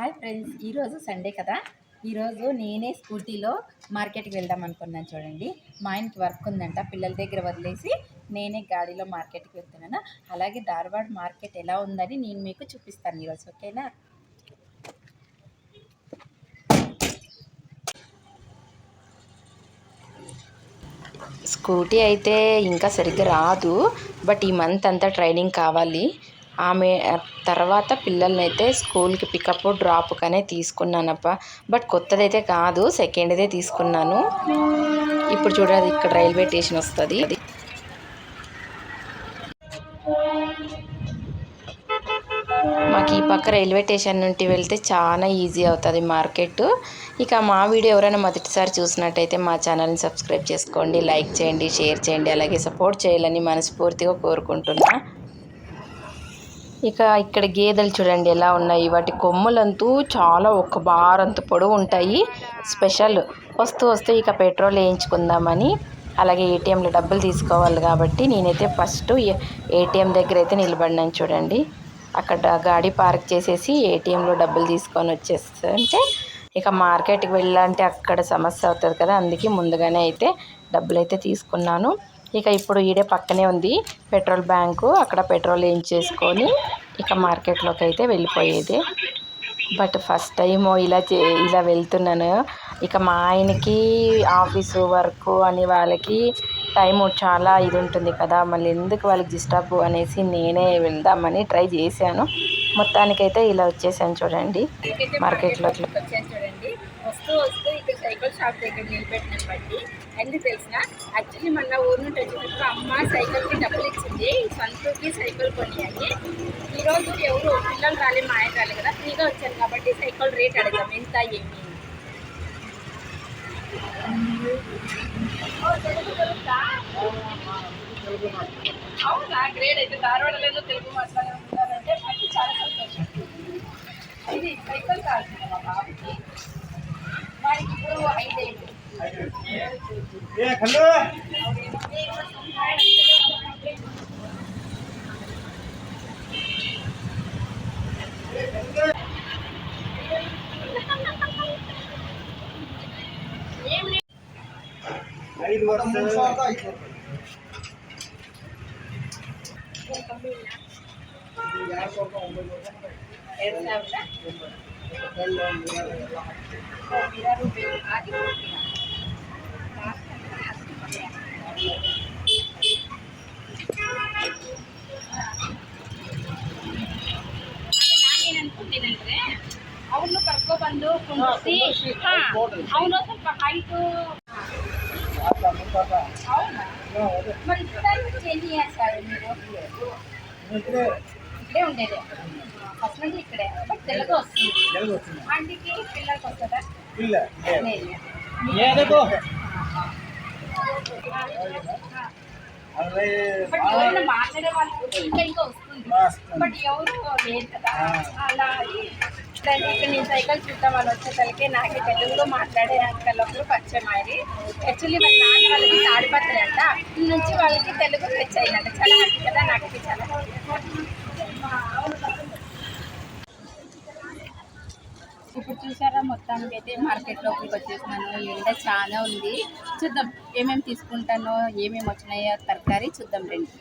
Hi friends, ఈరోజు Sunday కదా. ఈరోజు నేనే స్కూటీలో మార్కెట్కి వెళ్దాం అనుకున్నాను. చూడండి, మా ఆయనకి వర్క్ ఉందంట, పిల్లల దగ్గర వదిలేసి నేనే గాడిలో మార్కెట్కి వెళ్తున్నాను. అలాగే ధార్వాడ్ మార్కెట్ ఎలా ఉందని నేను మీకు చూపిస్తాను ఈరోజు, ఓకేనా. స్కూటీ అయితే ఇంకా సరిగ్గా రాదు, బట్ ఈ మంత్ అంతా ట్రైనింగ్ కావాలి. ఆమె తర్వాత పిల్లల్ని అయితే స్కూల్కి పికప్ డ్రాప్గానే తీసుకున్నానప్ప. బట్ కొత్తదైతే కాదు, సెకండ్దే తీసుకున్నాను. ఇప్పుడు చూడాలి, ఇక్కడ రైల్వే స్టేషన్ వస్తుంది. మాకు ఈ పక్క రైల్వే స్టేషన్ నుండి వెళ్తే చాలా ఈజీ అవుతుంది మార్కెట్. ఇక మా వీడియో ఎవరైనా మొదటిసారి చూసినట్టయితే మా ఛానల్ని సబ్స్క్రైబ్ చేసుకోండి, లైక్ చేయండి, షేర్ చేయండి, అలాగే సపోర్ట్ చేయాలని మనస్ఫూర్తిగా కోరుకుంటున్నా. ఇక ఇక్కడ గేదెలు చూడండి ఎలా ఉన్నాయి. వాటి కొమ్ములంతూ చాలా ఒక బారంత పొడవు ఉంటాయి. స్పెషల్ వస్తూ ఇక పెట్రోల్ వేయించుకుందామని, అలాగే ఏటీఎంలో డబ్బులు తీసుకోవాలి కాబట్టి నేనైతే ఫస్ట్ ఏటీఎం దగ్గర అయితే నిలబడినాను. చూడండి, అక్కడ గాడి పార్క్ చేసేసి ఏటీఎంలో డబ్బులు తీసుకొని వచ్చేస్తుంటే ఇక మార్కెట్కి వెళ్ళాలంటే అక్కడ సమస్య అవుతుంది కదా, అందుకే ముందుగానే అయితే డబ్బులు అయితే తీసుకున్నాను. ఇక ఇప్పుడు ఈడే పక్కనే ఉంది పెట్రోల్ బ్యాంకు, అక్కడ పెట్రోల్ వేయించేసుకొని ఇక మార్కెట్లోకి అయితే వెళ్ళిపోయేది. బట్ ఫస్ట్ టైం ఇలా వెళ్తున్నాను. ఇక మా ఆయనకి ఆఫీసు వర్క్ అని వాళ్ళకి టైము చాలా ఇది ఉంటుంది కదా, మళ్ళీ ఎందుకు వాళ్ళకి డిస్టర్బ్ అనేసి నేనే వెళ్దామని ట్రై చేశాను. మొత్తానికైతే ఇలా వచ్చేసాను. చూడండి, మార్కెట్లో చూడండి, వస్తూ ఇక్కడ సైకిల్ షాప్ దగ్గర నిలబెట్టిన బట్టి ఎందుకు తెలిసిన, యాక్చువల్లీ మన ఊరు నుండి వచ్చినప్పుడు అమ్మ సైకిల్కి డబ్బులు ఇచ్చింది, సంతూకి సైకిల్ కొనియాలి. ఈరోజు ఎవరు పిల్లలు రాలే, మా ఆయన రాలే కదా, ఫ్రీగా వచ్చాను కాబట్టి సైకిల్ రేట్ అడగాం ఎంత ఏమి. అవునా, గ్రేడ్ అయితే ధారవాడలో తెలుగు మాట్లాడుతున్నారంటే మనకి చాలా సంతోషం. ఇది సైకిల్ కాదు మా బాబుకి, వాడికి ఇప్పుడు 5 ఏళ్ళు. ಅವನು ಕರ್ಕೊಬಂದು ಕುಂದಿಸಿ, ಅವನು ಸ್ವಲ್ಪ ಹೈಟು. అవునా, మరి ఎన్ని చేస్తారు మీరు? ఇక్కడే ఉండేది ఫస్ట్ నుంచి, ఇక్కడే. బట్ తెలుగు వస్తుంది ఆంటీకి, పిల్లలకి వస్తుందా? బట్ ఎవరైనా మాట్లాడే వాళ్ళు ఇంకా వస్తుంది, బట్ ఎవరు లేదు కదా. అలా ఇక్కడ నేను సైకిల్ చూద్దాం వాళ్ళు వచ్చేసరికి నాకే తెలుగులో మాట్లాడే అంకల్లోకి పరిచయం అయ్యి, యాక్చువల్లీ వాళ్ళ నాన్న వాళ్ళకి తాడిపత్రి అంట, నుంచి వాళ్ళకి తెలుగు తెచ్చాయంట. చాలా హ్యాపీ కదా, నాకైతే చాలా ఇప్పుడు చూసారా, మొత్తానికి అయితే మార్కెట్ లోపలికి వచ్చేసినాను. ఎండ చాలా ఉంది, చూద్దాం ఏమేమి తీసుకుంటానో, ఏమేమి వచ్చినాయో తరకారీ చూద్దాం రండి.